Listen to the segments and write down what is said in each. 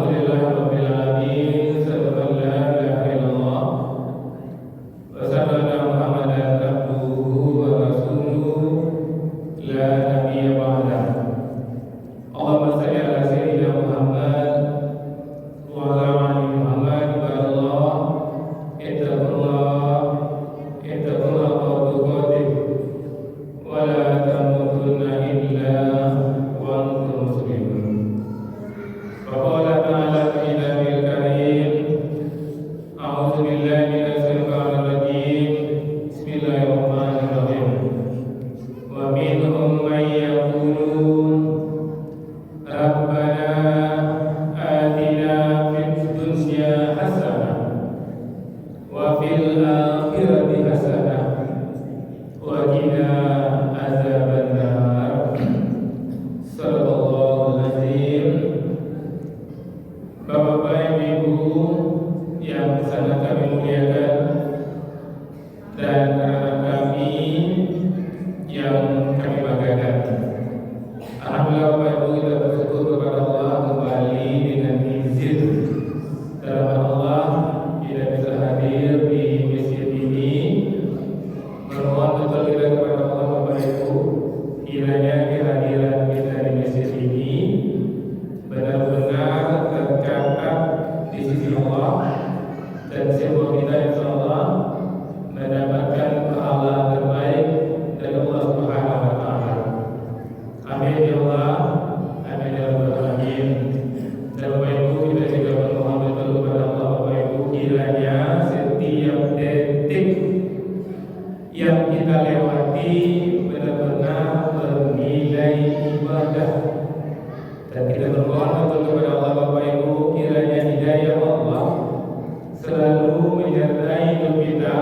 Alhamdulillahirabbil alamin. Asyhadu an la ilaha illallah wa asyhadu anna Muhammadan abduhu wa rasuluhu la nabiyya ba'dahu. Allahumma shalli ala sayyidina Muhammad wa ala ali Muhammad. Ibadallah, ittaqullah haqqa tuqatih wa la tamutunna illa wa antum muslimun. وقال تعالى في كتابه الكريم: أعوذ بالله من الشيطان الرجيم. بسم الله الرحمن الرحيم. ومنهم من يقول ربنا آتنا في الدنيا حسنة وفي الآخرة حسنة وقنا عذاب النار. صدق الله العظيم. Bapak-bapak, Ibu yang sangat kami muliakan, dan anak kami yang kami banggakan. Alhamdulillah Bapak Ibu, kita bersyukur kepada Allah kembali dengan izin rahmat Allah kita bisa hadir di masjid ini. Bermohon betul kita kepada Allah Bapak Ibu, kiranya kehadiran kita di masjid ini benar-benar tercatat di sisi Allah, dan semua kita insyaallah mendapatkan pahala terbaik dari Allah Subhanahu wa taala. Amin ya Allah, amin ya rabbal alamin. Dan Bapak Ibu, kita juga bermohon betul kepada Allah Bapak Ibu, kiranya setiap detik yang kita lewati benar-benar bernilai ibadah. Dan kita berdoa betul kepada Allah Bapak Ibu, kiranya hidayah Allah selalu menyertai hidup kita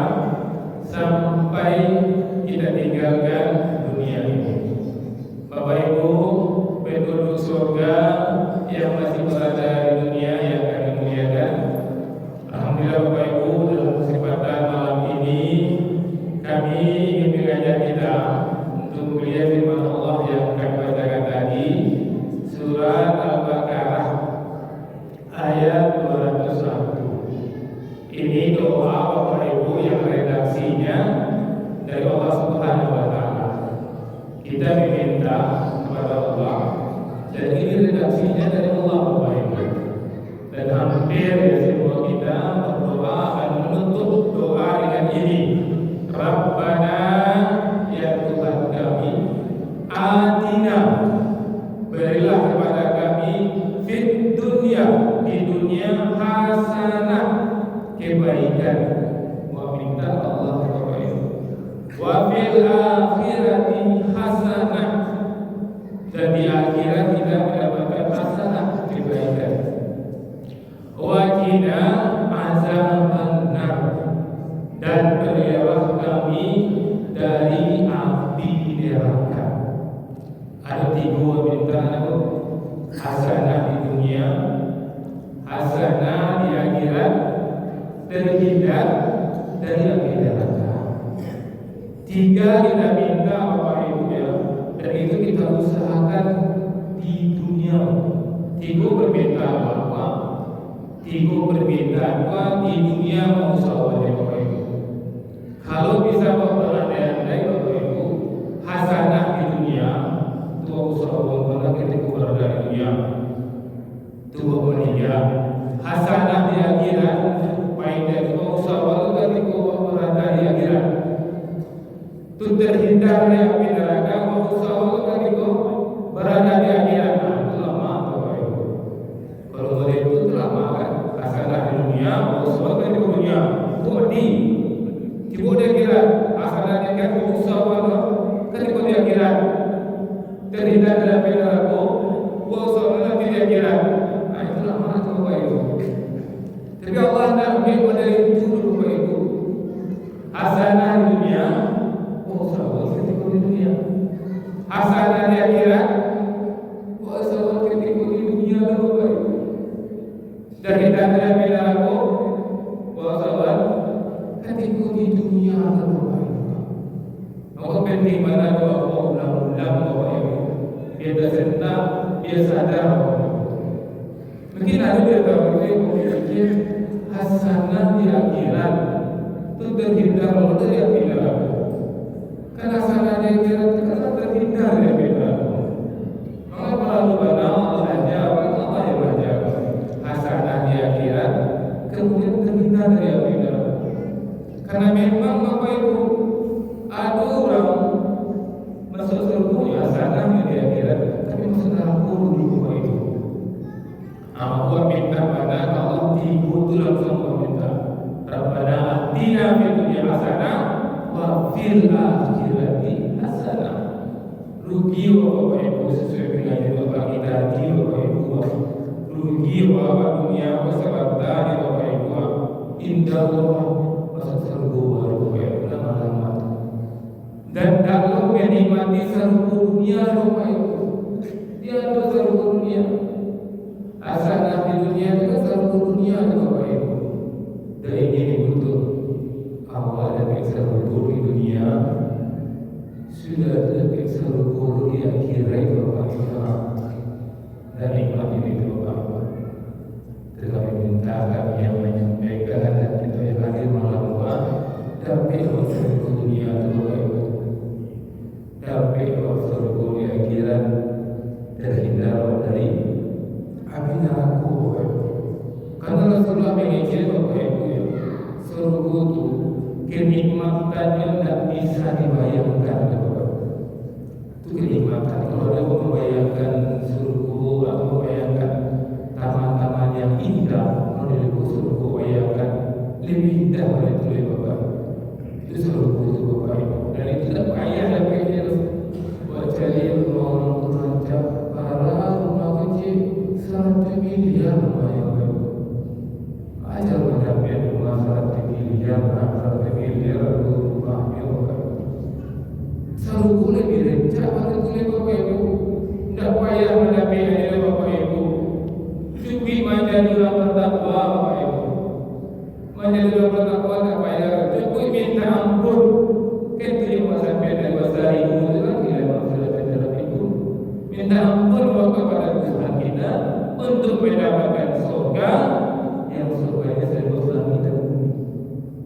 sampai kita tinggalkan dunia ini. Bapak Ibu, penduduk surga yang masih berada di dunia yang kami muliakan, alhamdulillah Bapak Ibu, dalam kesempatan malam ini kami ingin mengajak kita untuk melihat firman Allah yang kami bacakan tadi, Surat Al-Baqarah ayat 201. Ini doa Bapak Ibu yang redaksinya dari Allah Subhanahu wa taala. Kita meminta kepada Allah, dan ini redaksinya dari Allah Bapak Ibu. Dan hampir semua kita berdoa dan menutup doa dengan ini: Rabbana, ya Tuhan kami, atina, berilah kepada kami, fit dunya, di dunia, hasanah, kebaikan. Wa minta Allah Bapak Ibu. Wa fil akhirati hasanah, dan di akhirat kita mendapatkan hasanah, kebaikan. Wa qina azabannar, dan berilah kami dari api neraka. Ada tiga minta, hasanah di dunia, hasanah di akhirat, terhindar dari api neraka. Tiga kita minta Bapak Ibu ya, dan itu kita usahakan di dunia. Tiga permintaan apa? Tiga permintaan apa di dunia mau usahakan Bapak Ibu. Kalau bisa Bapak andai-andai Bapak Ibu, hasanah di dunia tua usaha orang ketika berada di dunia, tua meninggal. Hasanah di akhirat, baik dari tua usaha orang ketika berada di akhirat, itu terhindar dari api neraka. Usaha orang ketika berada di akhirat, itu lama Bapak Ibu. Kalau boleh itu lama kan? Hasanah di dunia, usaha ketika dunia, itu mati. Tiba di akhirat, hasanah di akhirat, usaha orang ketika di akhirat, terhindar dari api neraka, usaha nanti di akhirat. Nah, itulah mana Bapak Ibu. Tapi Allah tidak mungkin dari itu Bapak Ibu. Hasanah di dunia, usaha ketika di dunia. Hasanah di akhirat, usaha ketika di dunia Bapak Ibu. Terhindar dari api neraka, usaha ketika di dunia Bapak Ibu. Maka penting mana doa ulang-ulang Bapak Ibu. Dia tersentak, dia sadar. Mungkin ada di antara kita yang memikir hasanah di akhirat itu terhindar dari api neraka. Karena hasanah di akhirat itu kan terhindar dari api neraka. Maka para ulama Allah yang menjaga hasanah di akhirat kemudian terhindar dari api neraka. Karena memang Bapak Ibu ada orang masuk surga ya hasanah di akhirat, tapi masuk neraka dulu Bapak Ibu. Aku minta pada Allah itu langsung meminta Rabbana atina fid dunya hasanah wa fil akhirati hasanah. Rugi Bapak Ibu sesuai dengan yang Bapak kita tadi Bapak Ibu. Rugi Bapak dunia beserta di Bapak Ibu. Indah Allah masuk surga Bapak Ibu lama-lama. Dan dalam menikmati surga dunia Bapak Ibu. Dia ada surga dunia. Hasanah di dunia itu surga dunia Bapak Ibu. Dan ini betul awal dari surga di dunia sudah ada surga di akhirat Bapak Ibu. Dan nikmat ini Bapak Ibu. Tetapi minta kami yang menyampaikan dan kita yang hadir malam tapi surga dunia Bapak Ibu. Tapi surga di akhirat terhindar dari api neraka. Karena Rasulullah mengajar Bapak Ibu ya, surga itu kenikmatannya tidak bisa dibayangkan Bapak. Itu kenikmatan. Kalau ada membayangkan surga atau membayangkan taman-taman yang indah, kalau dari surga bayangkan lebih indah dari itu Bapak. Itu surga itu Bapak Ibu. Dan itu tidak payah tapi harus buat cari orang raja para rumah kecil 100 miliar lumayan Bapak. Ajar mendapat rumah 100 miliar, 100 miliar rumah Bapak. Surga lebih rencah pada itu Bapak Ibu. Tidak payah mendapat Bapak Ibu. Cukup menjadi orang bertakwa Bapak Ibu. Menjadi orang bertakwa tidak payah. Cukup minta ampun. Ketika sampai dari bahasa ibu itu lagi dalam ibu. Minta ampun kepada Tuhan kita untuk mendapatkan surga yang surganya sebelum langit dan bumi.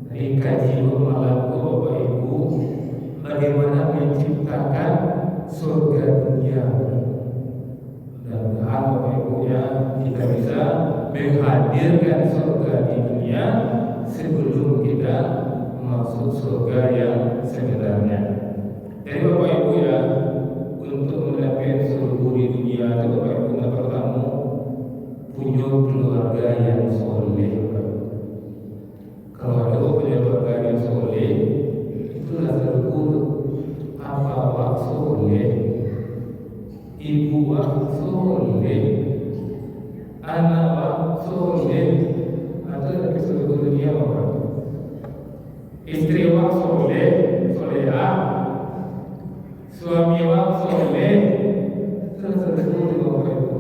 Jadi kaji malam Bapak Ibu bagaimana menciptakan surga dunia. Dan Bapak Ibu ya kita bisa menghadirkan surga di dunia sebelum kita masuk surga yang sebenarnya. Jadi Bapak Ibu ya, untuk mendapatkan surga di dunia itu Bapak Ibu yang pertama punya keluarga yang soleh. Kalau ada punya keluarga yang soleh, itulah surga. Bapak soleh, ibu soleh, anak soleh, atau dari surga dunia Bapak. Istri wa soleh, soleha, suami wa soleh, terus Bapak Ibu.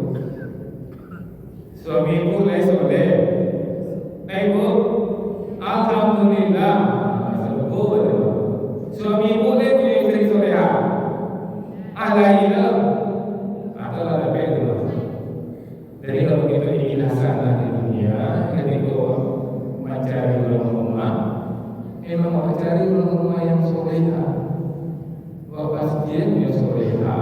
Suami boleh soleh, ibu, alhamdulillah, suami boleh punya istri soleha, alailah, adalah apa itu? Jadi kalau kita ingin hasanah di dunia, ketika mencari rumah. Memang mau cari rumah yang soleha, bapak dia punya soleha.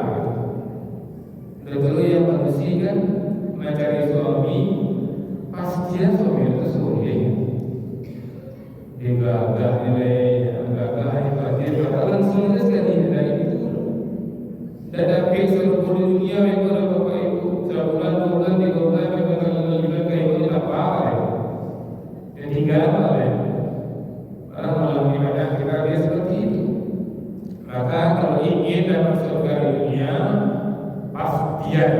Dan kalau yang manusia kan mencari suami, pastinya suami itu soleh. Dia gagah nilai, gagah hebat dia bakalan soleh sekali dari itu. Dan tapi seluruh dunia memang Bapak Ibu sebulan, 2 bulan, 3 bulan memang lebih kayak apa? Dan tinggal oleh malam ibadah kita dia seperti itu. Maka kalau ingin dapat surga di dunia, pastian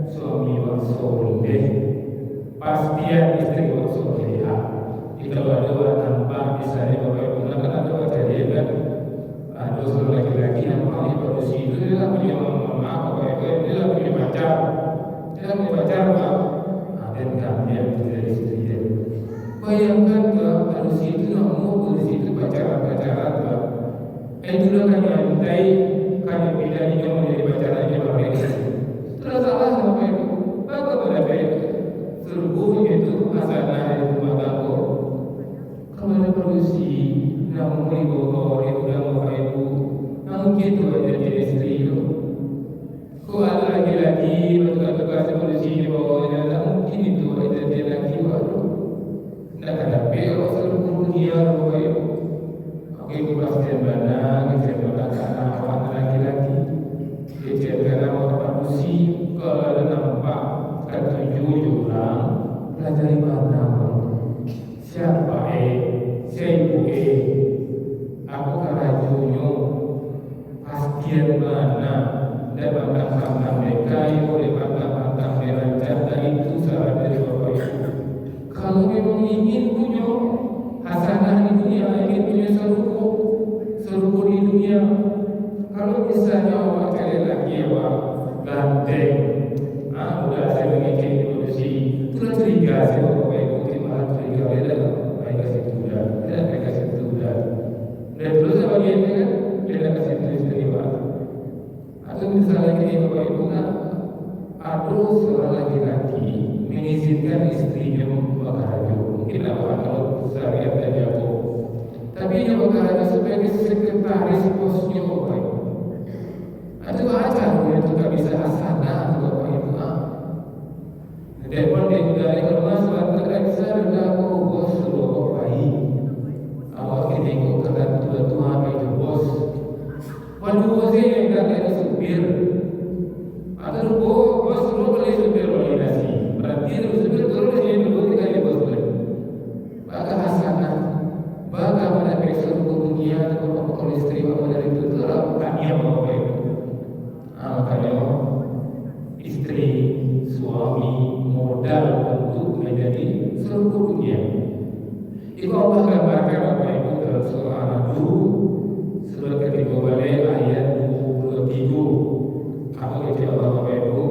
suami yang soleh, pastian istri yang soleha. Itu ada nampak misalnya Bapak Ibu kan ada kejadian kan, ada seorang laki-laki yang paling produksi itu dia punya mama Bapak Ibu, dia punya pacar, Pak. Dan kami yang tidak istri. Bayangkan produksi itu mau produksi itu pacaran Pak. Itulah kan yang mintai kan bedanya menjadi pacarannya Bapak Ibu. Terus salah Bapak Ibu. Bapak pada baik Namun ibu udah bapak ibu, namun gitu aja jadi istri itu. Kok ada lagi-lagi betul-betul solusi di bawahnya, tak mungkin itu aja dia lagi baru. Nak ada beo seluruh dunia bapak ibu. Oke, ibu pasti mana, kita anak awak lagi-lagi. Kita karena awak manusia, kalau ada nampak ketujuh orang, pelajari mana? Siapa siapa aku karajunya pastian mana dan bantang-bantang mereka yang boleh bantang-bantang mereka itu salah dari bapak ibu. Kalau memang ingin punya hasanah di dunia, ingin punya seluruh di dunia, kalau misalnya awak cari lagi awak ganteng, udah saya mengikuti produksi, itulah curiga saya bapak ibu malah curiga beda. Mereka kasih tujuan. Dan terus apa dia kan? Dia kasih tujuan. Atau misalnya ini bapak ibu nak, aduh seorang laki-laki mengizinkan istrinya membakar haji. Mungkin apa kalau syariat dan jatuh. Tapi dia bakar haji sebagai sekretaris bosnya bapak ibu. Ada aja dia juga bisa hasanah bapak ibu. Dan dia dari rumah suatu bisa berlaku bos suruh baik. Awak ini kok kata tua-tua itu bos. Waduh bosnya yang kata supir. Atau bos suruh beli supir validasi. Berarti itu supir terus yang dulu kita bos beli. Maka hasanah, maka pada besok dunia atau kalau istri bapak dari itu terlalu kaya bapak itu. Makanya istri suami modal untuk menjadi seluruh dunia. Itu Allah gambarkan apa itu dalam surah An-Nahl surat ketiga balik ayat 23. Apa kata Allah apa itu?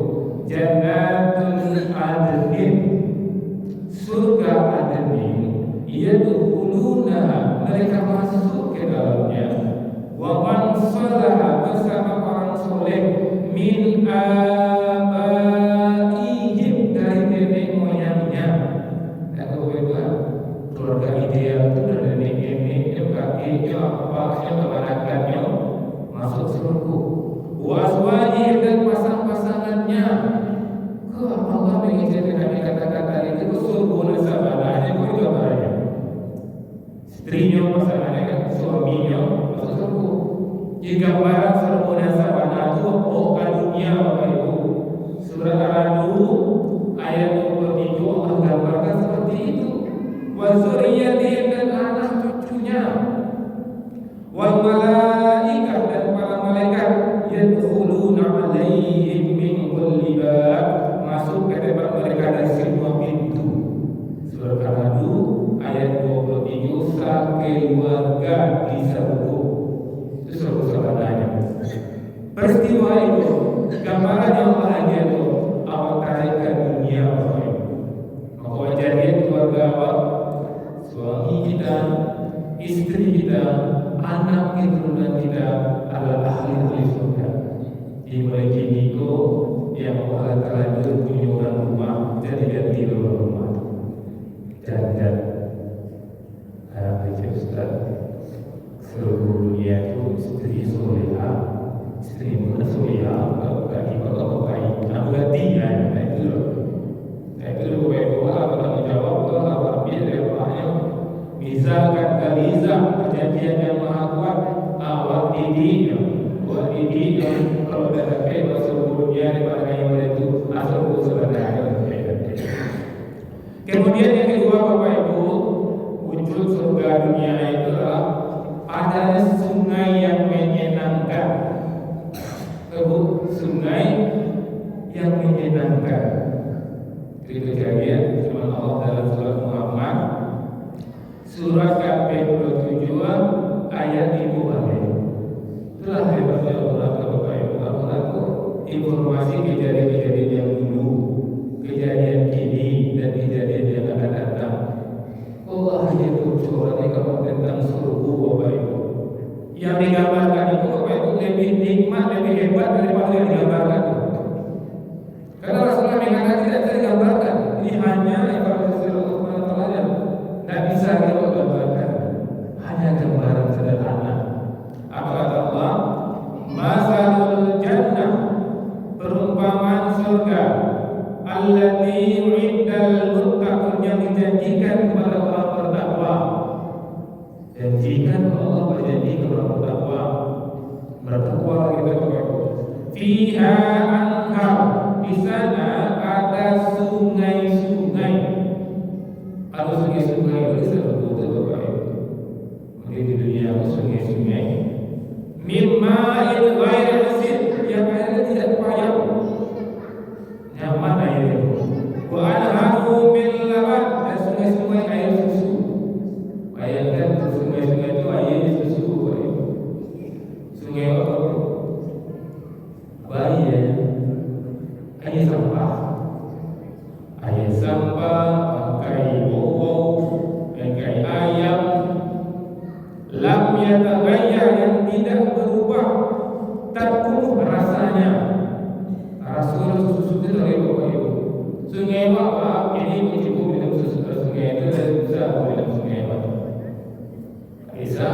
Jannatun adnin, surga adnin, yadkhulunaha, mereka masuk ke dalamnya. Wa man salaha, bersama orang soleh min keluarga ideal itu dari nenek-neneknya, kakeknya, bapaknya, keponakannya masuk surga. Waswajib dan pasang-pasangannya. Ke Allah mengizinkan kami kata-kata itu ke surga nasabananya, kau itu apa ya? Istrinya, pasangannya, kan suaminya masuk surga. Jika barang surga nasabana itu bukan dunia bapak ibu. Surat Al-Nahl ayat 23 Allah gambarkan seperti itu. Wa zurriyyatihi, dan anak cucunya. Wal malaikah, dan para malaikat yadkhuluna 'alaihim min kulli bab, masuk ke tempat mereka dari semua pintu. Surah Al-Nahl ayat 23 keluarga di surga. Itu surga-surganya. Peristiwa itu gambaran yang bahagia itu awal tarik ke dunia bapak ibu. Maka jadi keluarga awal, suami kita, istri kita, anak keturunan kita adalah ahli surga. Dimulai kini yang Allah terlanjur punya orang rumah, jadi ganti orang rumah. Dan Ustaz, seluruh dunia itu istri soleha, istri muda soleha, kalau baik, berarti ya itu loh. Itu apa tanggung jawab itu apa ambil dari bapaknya. Misalkan Galiza perjanjian yang maha kuat, awak didiknya, buat didiknya kalau ada kayak masuk dunia daripada yang itu asal sebenarnya. Kemudian yang kedua bapak ibu, wujud surga dunia itu adalah ada sungai yang menyenangkan. Sungai yang menyenangkan. Itu kejadian firman Allah dalam surat Muhammad surat ke-27 ayat 5. Itulah hebatnya Allah Bapak Ibu. Allah informasi kejadian-kejadian yang dulu, kejadian kini dan kejadian yang akan datang. Allah hanya bocoran kalau tentang surga Bapak Ibu. Yang digambarkan itu Bapak Ibu lebih nikmat, lebih hebat daripada yang digambarkan. Karena Rasulullah mengatakan tidak bisa digambarkan. Ini hanya informasi berjanjikan kepada orang bertakwa. Janjikan Allah berjanji kepada orang bertakwa. Bertakwa kita kepada fiha anhar, di sana ada sungai-sungai. Ada sungai-sungai itu disebut Bapak Ibu. Mungkin di dunia ada sungai-sungai. Mimma in ghairi asin, yang airnya tidak payah. Nyaman airnya. Wa anharu min laban, dan sungai-sungai air susu. Bayangkan sungai-sungai itu airnya susu, Bapak Ibu. Sungai apa? Bayi ya. Air sampah. Air sampah, bangkai bobok, bangkai ayam. Lam yataghayyar, yang tidak berubah, takuh rasanya. Rasul susu itu dari Bapak Ibu. Sungai apa? Ini ibu minum susu sungai itu dan bisa minum sungai apa? Bisa.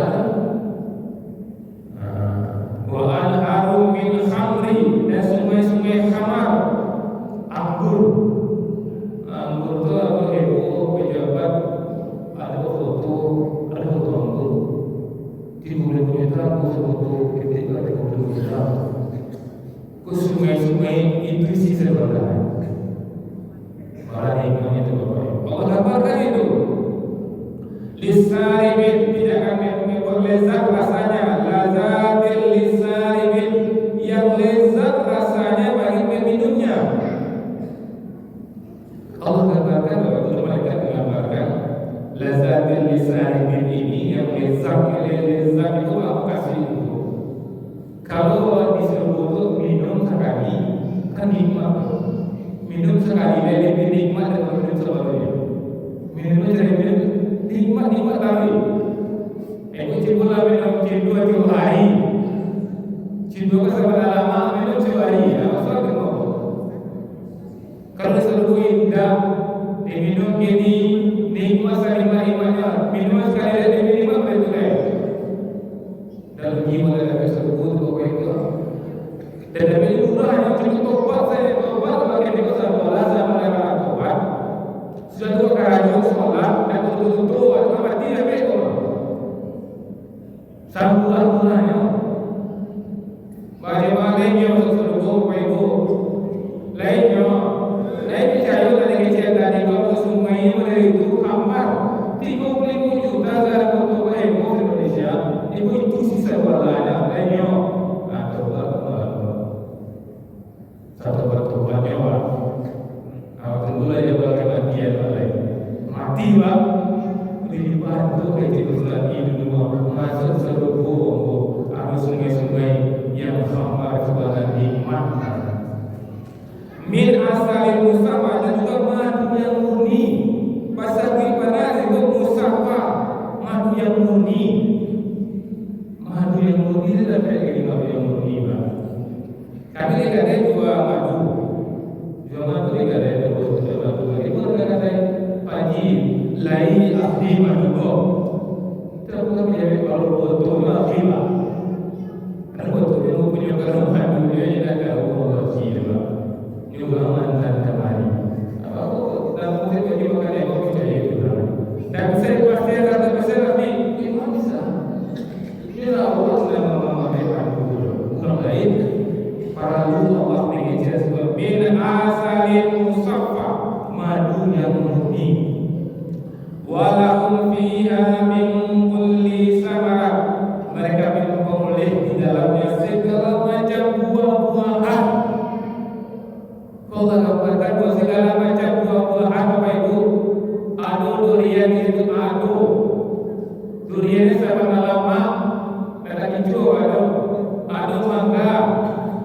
Wa anharu min khamri, dan sungai-sungai khamar, anggur. Anggur itu apa Ibu? Pejabat ada foto anggur. Di bulan-bulan itu aku foto ketika di bulan-bulan. Ke sungai-sungai itu sih sebenarnya. Para hikmahnya itu Bapak Ibu. Allah kabarkan itu. Lisaribin, tidak kami membuat lezat rasanya. Lazatil lisaribin, yang lezat rasanya bagi peminumnya. Allah kabarkan, Bapak Malaikat mengabarkan lazatil lisaribin ini yang lezat itu aku kasih itu. Kalau disuruh untuk minum sekali, kan nikmat. Minum sekali lebih nikmat daripada minum sebelumnya. Minum nikmat kali. Aku cuma minum cinta 2 hari. Cinta ke seberapa lama minum 2 hari. Apa soal kamu? Kalau seluruh indah diminum gini nikmat nikmatnya. Minum sekali lebih nikmat betul. Dalam jiwa dan seluruh Bapak Ibu. Dan Nabi Muhammad hanya cukup tobat saya bagi dosa dosa pada tobat. Sudah 2 kali sholat dan betul-betul mati ya betul. Sambulan-bulannya. Bagaimana seluruh Bapak Ibu. Lainnya percaya dari kecil tadi kalau sungai ini itu kamar 30 juta dalam Bapak Ibu Indonesia. Ibu itu sisa walanya lainnya. Satu batu nyawa. Tunggu aja kematian lain. Mati Pak. Dibantu kayak Ustaz ini dulu masuk seluruh arus sungai-sungai yang khamar sebagai nikmat. Min asalin musafa, dan juga madu yang murni. Pasal panas itu musafa, madu yang murni. Madu yang murni itu ada kayak madu yang murni Pak. Kami tidak ada jual madu tidak ada terus madu. Itu ada pagi lai abdi madu kok. Kita bukan menjadi kalau betul abdi Pak. Karena betul yang punya kalau madu dia tidak tahu abdi Pak. Ini ulama dan kemari. Apa dan mungkin bagi makan yang kau percaya itu Pak. Dan saya pasti kata besar abdi ini bisa. Ini Allah sudah memamerkan orang lain. Para ulama Allah mengajar sebuah min asalin musaffa, madu yang murni. Walahum fiha min kulli samarat, mereka memperoleh di dalamnya segala macam buah-buahan. Kalau katakan bahwa segala macam buah-buahan Bapak Ibu, ado durian itu ado. Durian sama lama, dan hijau ado mangga.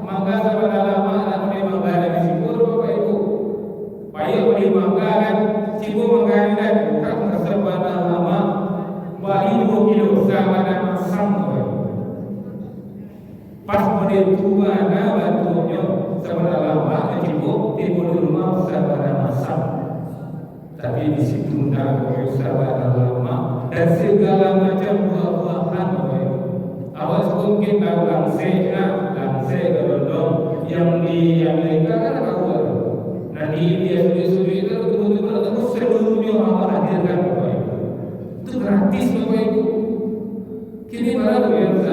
Mangga sama lama anak mangga dan sibur Bapak Ibu. Payah beli mangga kan, sibur mangga dan bukan keserban lama. Bayi 2 kilo sama dan masam Bapak Ibu. Pas model tua na batunya sama lama dan sibur di rumah sama dan masam. Tapi di situ nak sama dan lama dan segala macam buah-buahan Bapak Ibu. Awas mungkin tahu langsai kedondong yang di Amerika kan kawan. Nah di India suri-suri itu betul-betul seluruhnya orang hadirkan Bapak Ibu. Itu gratis Bapak Ibu. Kini malah murid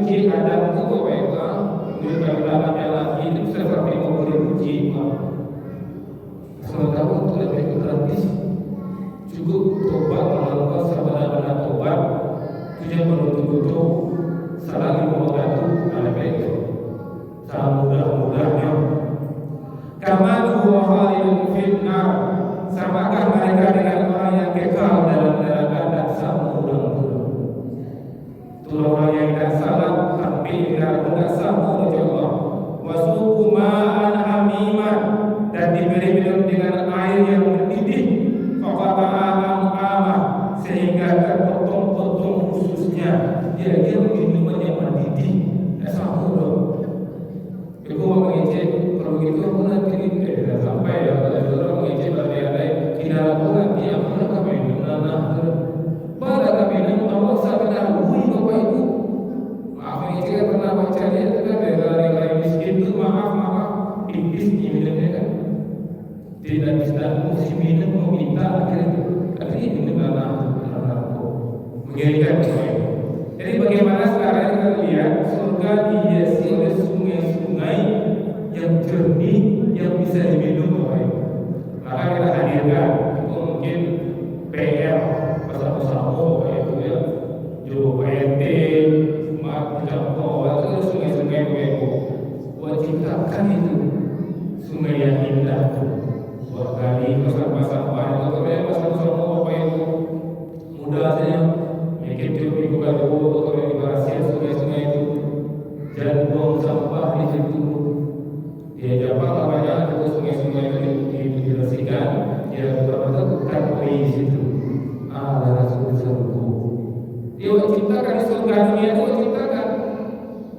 ki ada tuh Bapak Ibu, murid bagi lagi itu bisa sampai 50.000 jiwa. Sementara itu lebih gratis. Cukup tobat melakukan sabana tobat, tujuan betul-betul salah mengadu ada itu. Salah mudah-mudahnya. Kama huwa khalidun finnar, samakah mereka dengan orang yang kekal dalam neraka dan sama ulang-ulang. Itulah orang yang tidak salah tapi tidak sama oleh Allah. Wasuqu ma'an hamiman, dan diberi minum dengan air yang mendidih. Faqata'am sehingga terpotong-potong khususnya. Dia minuman yang mendidih. Sama dong. Ibu mau mengecek, kalau begitu aku nanti tidak sampai ya. Kalau orang mengecek ada tidak aku nanti apa kami minum nanah. Pada kami minum Allah sampai dahului Bapak Ibu. Maaf mengecek pernah baca dia kan dari miskin itu maaf iblis minumnya kan. Tidak bisa mesti minum mau minta akhirnya tapi minum nanah mengerikan Bapak Ibu. Jadi bagaimana sekarang kita lihat surga dihiasi oleh sungai-sungai yang jernih yang bisa diminum Bapak Ibu. Maka kita hadirkan itu mungkin PR bersama-sama Bapak Ibu ya. Juga PNT, Mak Jangkau, itu sungai-sungai Bapak Ibu. Buat ciptakan itu sungai yang indah itu. Buat kali pasang-pasang banyak atau pasang-pasang Bapak Ibu. Mudah saja. Itu juga kalau di Malaysia sungai-sungai itu jangan buang sampah di situ. Ya Jepang namanya itu sungai-sungai itu dibersihkan. Ya betul-betul kan di situ. Adalah surga. Dia ciptakan surga dunia itu ciptakan.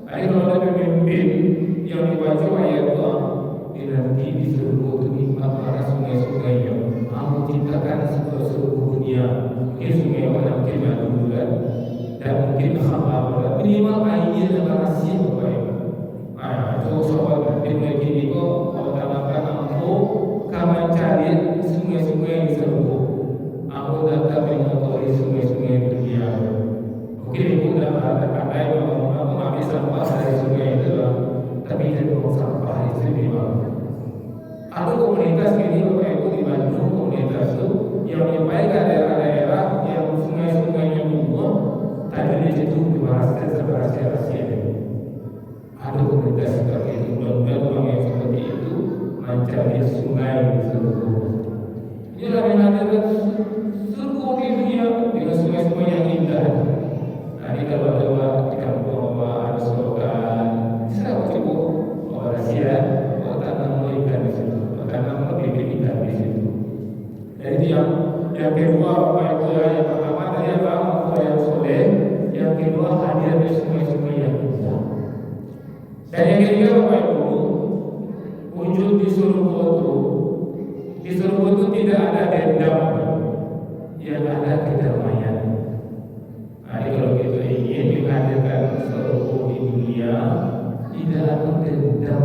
Ada kalau ada pemimpin yang dibaca ayat Allah nanti di surga itu nikmat para sungai-sungainya. Aku ciptakan surga dunia. Mungkin sungai mana mungkin dulu kan, dan mungkin hamba minimal air adalah rahasia Bapak Ibu. Itu soal dengan ini kok utamakan aku kamu cari sungai-sungai di seluruh. Aku datang mengotori sungai-sungai dunia. Mungkin ibu dah pandai bahwa aku ambil sampah dari sungai itu lah, tapi tidak buang sampah itu memang. Ada komunitas ini Bapak Ibu di Bandung, komunitas itu yang menyampaikan daerah-daerah yang sungai-sungainya lumpuh, tadinya itu dibahaskan sebagai rahasia. Ada komunitas seperti itu, mudah-mudahan orang yang seperti itu mencari sungai di seluruh. Inilah yang ada seluruh dunia dengan sungai-sungai yang indah. Nah, ini kalau ada di kampung ada selokan, bisa cukup rahasia, tanam ikan di situ, tanam lebih ikan di situ. Jadi yang kedua Bapak Ibu, yang pertama tadi apa? Yang soleh. Yang kedua hadir di sungai-sungai yang indah. Dan yang ketiga Bapak Ibu, wujud di surga itu. Di surga itu tidak ada dendam, yang ada kedamaian. Nah, kalau kita ingin menghadirkan surga di dunia, tidak ada dendam,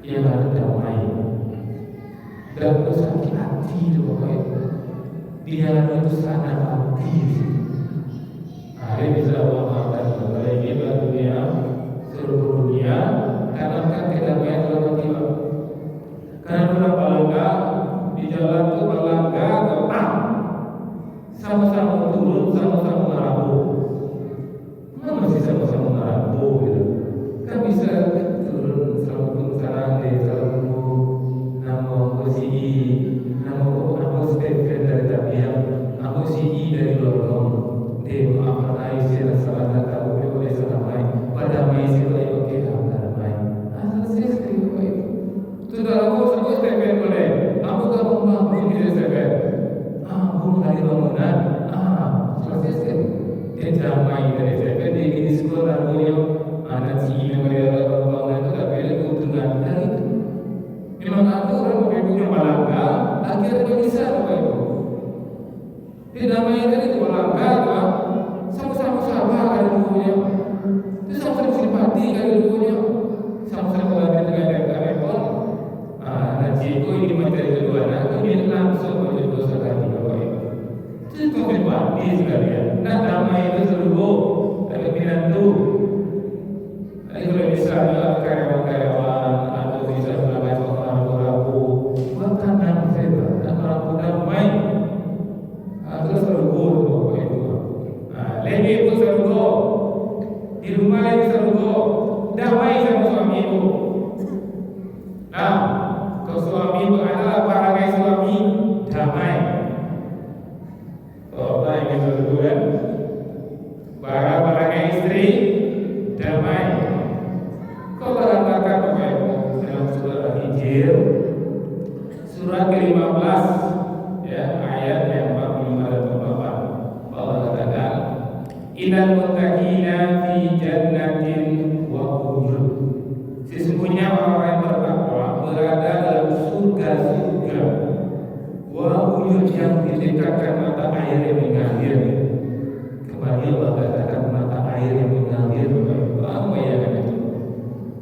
yang ada damai. Dan itu sakit hati itu Bapak Ibu. Dia itu sana hati. Hari bisa memaafkan Bapak Ibu dunia, seluruh dunia, tanamkan kedamaian dalam hati. Karena berapa langkah di jalan itu berlangkah datang, sama-sama turun, sama-sama merabu. Mana masih sama-sama merabu gitu? Kan bisa turun sama sana di dalam nama stephen dari Tabiam, nama CI dari Lorong, Dewa apa Aisyah salah tahu oleh salah lain, pada Aisyah lagi oke apa lain. Asal saya sekali Bapak Ibu. Sudah aku stephen boleh, aku kamu bangun di stephen. Aku hari bangunan, selesai sekali. Dia damai dari stephen di sekolah punya anak CI yang bangunan itu tapi ada keuntungan dari itu. Memang ada orang Bapak Ibu yang malangga, akhirnya bisa Bapak Ibu. Tidak main tadi itu malangga, sama-sama sabar ada dulunya. Itu sama-sama simpati ada dulunya. Sama-sama berada dengan mereka. Nanti itu ini materi kedua, nanti ini langsung menjadi mandi sekalian. Nah, damai itu seluruh dari pintu. Jadi kalau misalnya karyawan-karyawan atau misalnya ragu-ragu, buat tanam saya, tanam damai. Terus seluruh bapak ibu. Nah, lagi ibu seluruh di rumah lagi seluruh damai sama suami ibu. Nah, kalau suami ibu adalah parangai suami damai. Bapak ingin seluruh kan? Parangai istri damai. Kau barangkali Bapak Ibu dalam surah Al-Hijr surah ke-15 ya ayat yang 45 dan 48 Allah katakan innal muttaqina fi jannatin wa uyun. Sesungguhnya orang-orang yang bertakwa berada dalam surga-surga wa uyun yang didekatkan mata air yang mengalir. Kembali Allah katakan mata air yang mengalir. Apa yang itu?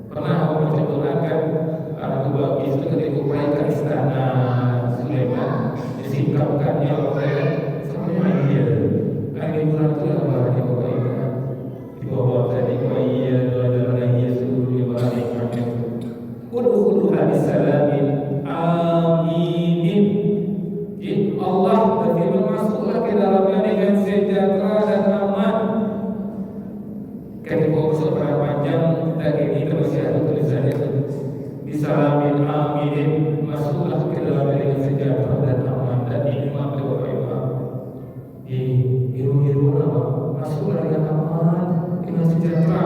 Pernah aku menceritakan Ratu Balqis itu ketika upaya ke istana Sulaiman disingkapkannya oleh semua dia. Kan ibu ratu adalah di bawah itu, di bawah tadi iya adalah iya seluruh di bawah nikmatnya. Udkhulu bisalamin aminin. Jadi Allah berfirman masuklah ke dalamnya dengan sejahtera dan aman. Ketika masuk panjang dari ini masih ada tulisannya bisalamin aminin, masuklah ke dalam dengan sejahtera dan aman dan nikmat Bapak Ibu. Hiru-hiru apa? Masuklah dengan aman, dengan sejahtera.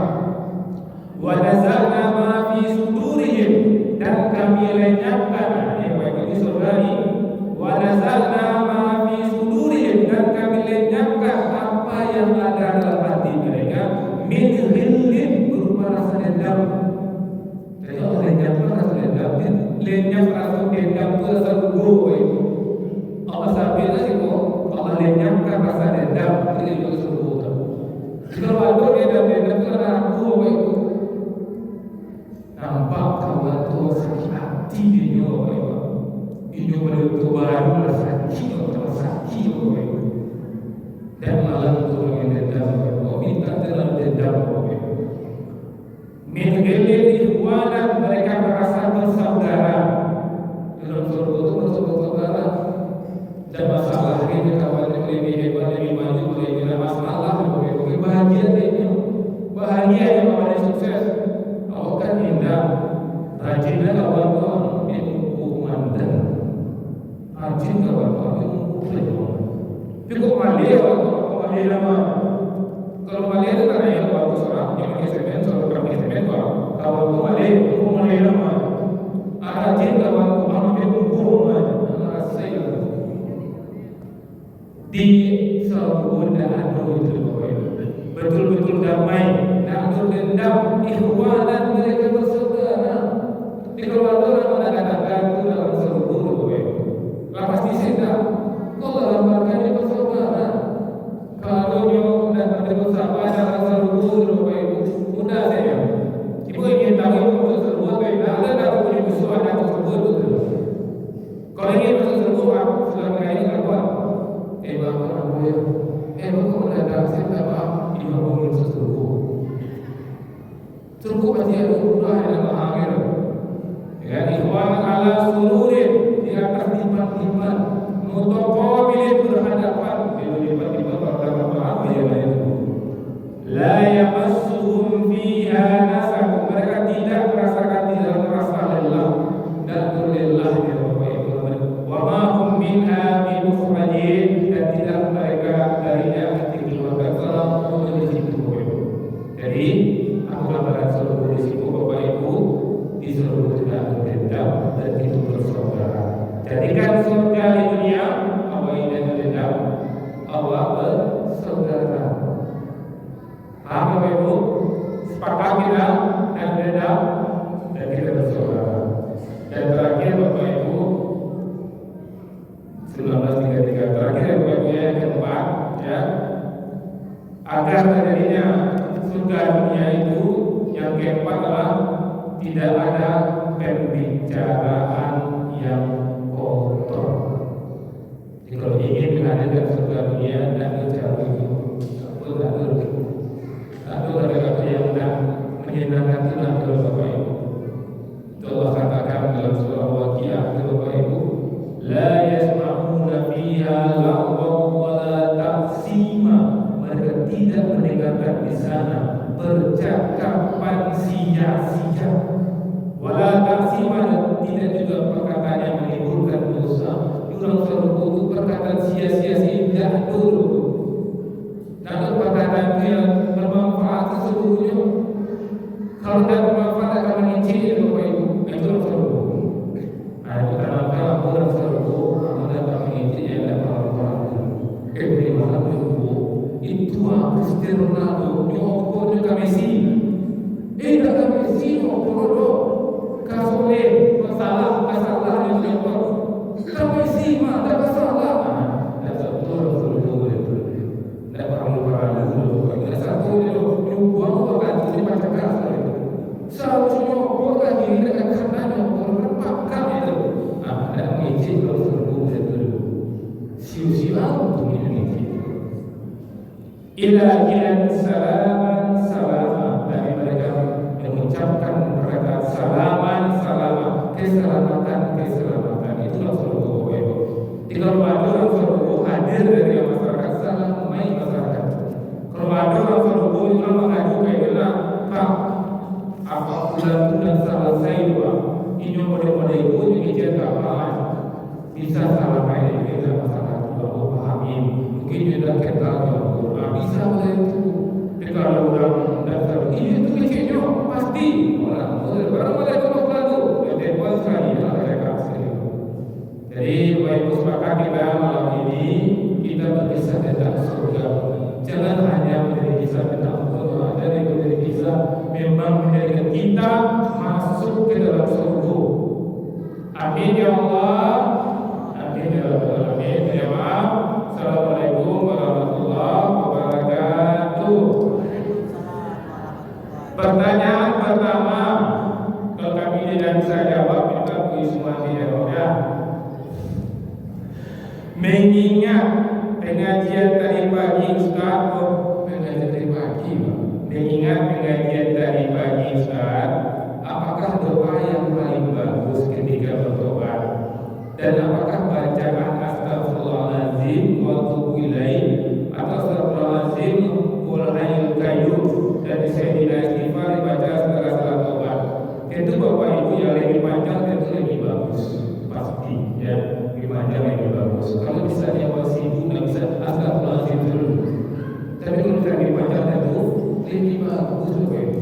Wa nazalna ma fi sudurihim, dan kami lenyapkan ya baik ini saudari. Wa nazalna ma fi sudurihim, dan kami lenyapkan apa yang ada dalam hati mereka. Min ghillin, berupa rasa dendam. Jadi Allah lenyapkan rasa dendam. Lenyap rasa dendam itu rasa gugur. Allah sambil lagi kok Allah lenyapkan rasa dendam. Ini juga seluruh. Kalau ada dendam itu ada aku itu nampak kawan tu sakit hati dia ini betul baru sakit dan malam tu orang dendam. Minta dalam dendam. Min ghillin ikhwanan, mereka merasa bersaudara. Dalam surga itu bersaudara. Dan masalah ini kawan yang lebih hebat, lebih maju, lebih tidak masalah, lebih bahagia dia. Bahagia yang kawan sukses. Awak kan indah. Rajinlah kawan-kawan ilmu mandan. Rajin kawan-kawan ilmu pelajaran. Tapi kok malih kawan-kawan malih nama. Kalau malih itu kan yang bagus orang yang pakai semen, soal pakai semen kawan tu malih nama. Rajin kawan kawan ambil buku mana rasa di surga ada itu betul-betul damai, tak ada dendam, ikhwanan, mereka bersaudara. Di keluarga orang katakan itu dalam surga lepas di sana kalau dalam keluarga bersaudara. Kalau nyok dan bersama dalam seluruh mudah saja. Ibu ingin tahu untuk seluruh ada dalam musuh ada tersebut. Kalau ingin masuk seluruh selama ini apa? Bapak boleh. Bapak mendadak saya tak faham. Ibu ingin seluruh. Cukup pasti ada murah dan mahal. Ya, ikhwan ala sururin di atas lipat-lipat. Mutaqabilin berhadapan. Lipat-lipat apa ya itu? La yamassuhum fiha nasab, mereka tidak merasakan di dalam rasa lelah dan berlelah ya Bapak Ibu. Wa ma hum minha bimukhrajin, dan tidak mereka darinya nanti keluarga selama di situ. Jadi aku gambarkan seluruh risiko Bapak Ibu di seluruh tidak dendam dan itu bersaudara. Jadikan surga di dunia awal dan dendam Allah bersaudara. Paham Bapak Ibu? Sepakat kita dan dendam dan kita bersaudara. Dan terakhir Bapak Ibu 1933 terakhir Bapak Ibu yang keempat ya, agar terjadinya surga dunia itu yang keempat adalah tidak ada pembicaraan yang kotor. Jadi kalau ingin menghadirkan surga dunia tidak mendengarkan di sana percakapan sia-sia, wala taksiman, tidak juga perkataan yang menimbulkan dosa. Orang sorgo itu perkataan sia-sia tidak dulu. Namun perkataan yang bermanfaat sesungguhnya, kalau tidak bermanfaat akan mengicil Bapak Ibu, itu orang sorgo. Nah itu kenapa orang sorgo akan mengicil yang tidak bermanfaat. Bagaimana Ibu? Itu Cristiano Ronaldo nyokot juga Messi. Tidak Messi nyokot kasole masalah yang nyokot. Messi mah tidak masalah. Tidak betul itu. Tidak perlu Tidak satu nyubuang kan ini macam kasar. Selalu nyokot lagi dengan karena nyokot berpakat itu. Tidak mengicil kalau serbuk itu. Siu-siuan untuk mengicil. Ila salaman dari mereka mengucapkan perkataan salaman keselamatan itu langsung Bapak Ibu. Kalau ada orang sorgo hadir dari masyarakat salam main masyarakat. Kalau ada orang sorgo orang mengadu kayak Pak apa bulan salah saya doa ini model itu jadi keamanan bisa salah kayak kita masyarakat juga pahami mungkin juga kita bisa oleh itu. Tapi kalau orang dasar ini itu kecilnya pasti orang baru mulai lalu depan sekali mereka asli. Jadi baik sepakat kita malam ini kita berkisah tentang surga. Jangan hanya menjadi kisah tentang Allah, dari menjadi kisah memang menjadikan kita masuk ke dalam surga. Amin ya Allah. Amin ya Rabbal alamin. Ya maaf. Assalamualaikum warahmatullahi wabarakatuh. Pertanyaan pertama, kalau kami tidak bisa jawab, kita punya semua ya. Mengingat pengajian tadi pagi Ustaz, pengajian tadi pagi, mengingat pengajian tadi pagi Ustaz, apakah doa yang paling bagus ketika bertobat? Dan apakah bacaan astagfirullahaladzim wa atubu ilaih atau astagfirullahaladzim wal hayyul qayyum dan sayyidina istighfar dibaca setelah salat tobat? Itu Bapak Ibu yang lebih panjang tentu lebih bagus, pasti ya, lebih panjang lebih bagus. Kalau misalnya masih ibu nggak bisa astagfirullahaladzim dulu, tapi kalau misalnya lebih panjang tentu lebih bagus Bapak Ibu.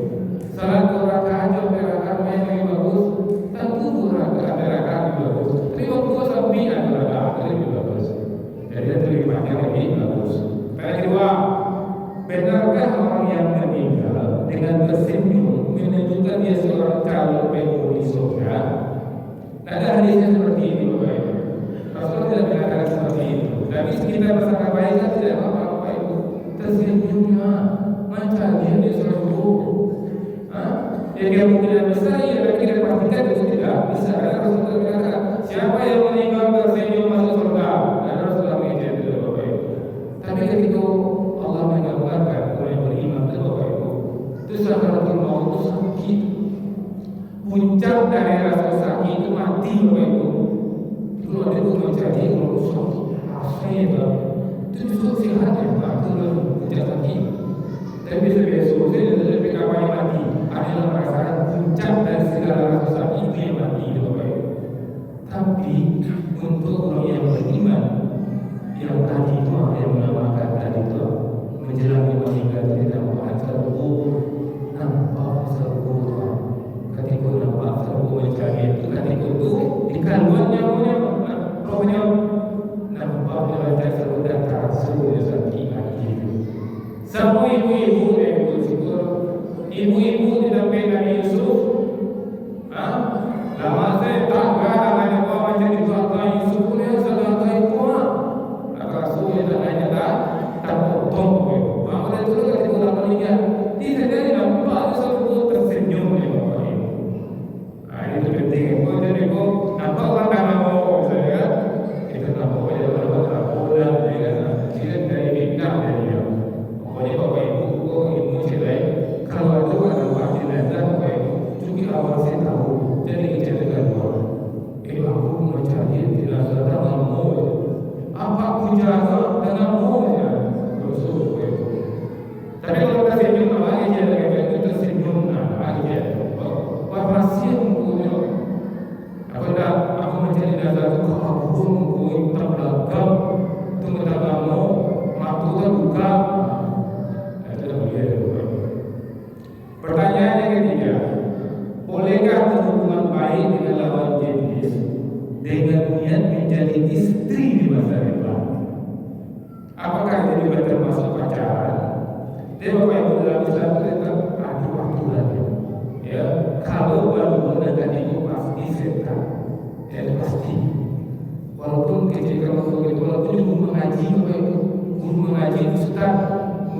Salat 2 rakaat sampai rakaat yang lebih bagus, tentu 2 rakaat lebih bagus. 50 sampai 2 rakaat lebih bagus. Jadi itu lebih panjang lebih bagus. Yang kedua, benarkah orang yang meninggal dengan tersenyum menunjukkan dia seorang calon penghuni surga? Ada hadisnya seperti ini Bapak Ibu. Rasulullah tidak mengatakan seperti itu. Tapi kita bersama baik tidak apa-apa Bapak Ibu. Tersenyumnya macam dia di surga. Yang kemungkinan besar ya kita pastikan itu tidak bisa. Karena Rasulullah mengatakan siapa yang meninggal tersenyum masuk surga. Dan Rasulullah mengatakan itu Bapak Ibu. Tapi ketika Allah menggambarkan orang yang beriman itu Bapak Ibu, itu sakaratul maut itu sakit. Puncak dari rasa sakit itu mati Bapak Ibu. Itu ada itu menjadi kalau sakit rasanya itu justru sehat ya Pak. Itu puncak sakit. Tapi biasa-biasa itu lebih kapan mati adalah merasakan puncak dari segala rasa sakit itu yang mati Bapak Ibu. Tapi untuk orang yang beriman yang tadi itu yang menamakan tadi itu menjelang meninggal tidak nampak serbu ketika nampak serbu mencari itu ketika itu di kandungannya rohnya nampak mencari serbu dan terasa sakit lagi. Semua ibu-ibu yang bersyukur, ibu-ibu tidak beda Yusuf. Lama saya tangga hanya kau menjadi keluarga Yusuf yang sedang baik kuat. Rasulnya tak hanya tak potong. Maka itu ketika orang meninggal, tidak ada nampak sesuatu tersenyum di Bapak Ibu. Itu penting. Jadi kau nampak orang tak mau saya, itu nampak dia orang tak pulang dengan tidak dari bintang dari dia. Pokoknya Bapak Ibu, kau ilmu cilai. Kalau itu ada wajib dan Bapak Ibu, juga awal saya tahu. Jadi kita kedua, aku mencari tidak sedang mau. Apa pun jaga dengan maunya Rasul itu.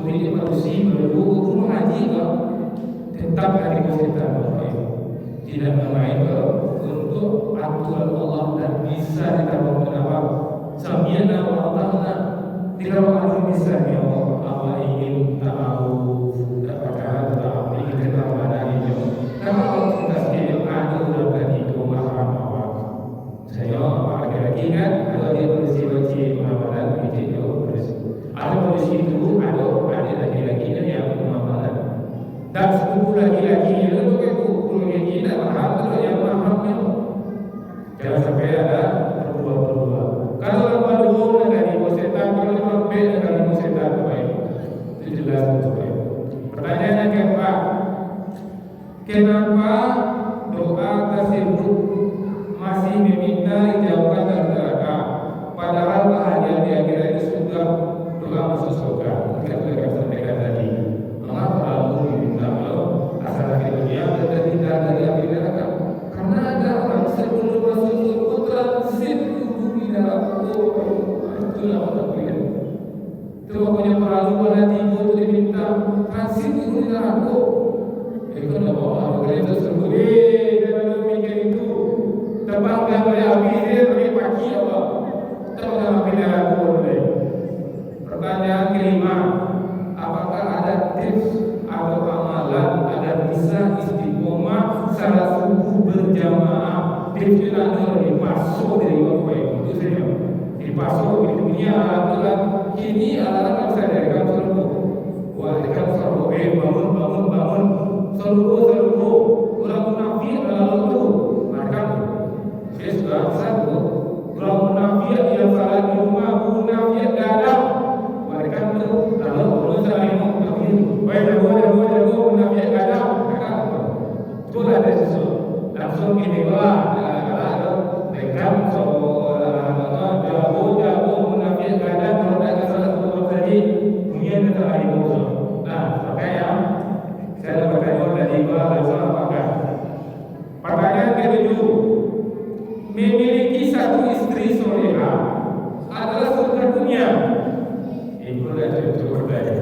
muridnya manusia guru mengaji kok tetap dari setan Bapak Ibu. Tidak bermain untuk aturan Allah dan bisa ditambah apa? Samiana wa ata'na. Tidak ada bisa ya Allah ingin tahu apakah tahu ingin tahu mana itu. Karena kalau kita sendiri ada udah itu mahal awal. Saya lagi-lagi kan kalau dia bersih-bersih muamalah itu ada polisi itu ada laki-lakinya yang muamalah. Dan sepupu laki-lakinya itu sepupu laki-lakinya mahal itu yang mahalnya. Jangan sampai ada berdua-berdua. Kalau orang berdua dari setan, kalau orang beda dari setan, baik. Itu jelas baik. Pertanyaannya kedua, kenapa doa tersebut masih meminta dijauhkan dari neraka, padahal bahagia di akhirat itu sudah doa masuk surga? Kita sudah sampaikan tadi. Mengapa lalu diminta Allah asal di dunia dan tidak dari api neraka? Karena ada orang sebelum masuk surga transit di dalam itulah orang punya. Itu punya peraduan hati itu diminta transit di neraka. Itu nak bawa kalau itu sendiri jangan mikir itu. Terbang dari api dia pergi pagi apa? Terbang api neraka boleh. Pertanyaan kelima, apakah ada tips atau amalan agar bisa istiqomah salat subuh berjamaah? Tips itu dipasok dari apa itu saja. Dipasok di dunia adalah ini adalah saya dari kantor. Wah, dekat kantor bangun. Seluruh orang munafik adalah itu. Maka saya sudah satu orang munafik yang salat di rumah munafik dalam. Mereka itu kalau orang saling munafik, baik jago munafik dalam. Maka itu ada sesuatu. Langsung ini kalau mereka jago munafik dalam kalau ada salah satu tadi mungkin kita ada musuh. Nah, makanya saya bertanya dari langsung apakah? Pertanyaan ketujuh, memiliki satu istri soleha adalah surga dunia. Itu adalah cukup bertanya.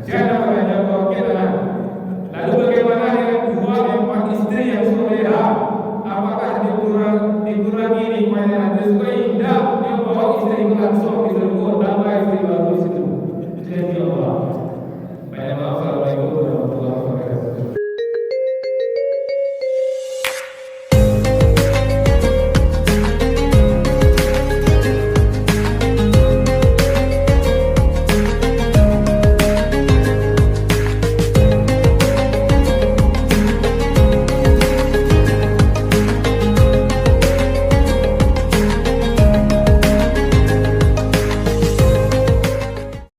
Jangan bertanya kok kita. Lalu bagaimana dengan dua empat istri yang soleha? Apakah dikurangi nikmatnya ada suka indah? Dia bawa istri langsung di surga tambah istri baru situ. Jadi Allah. Banyak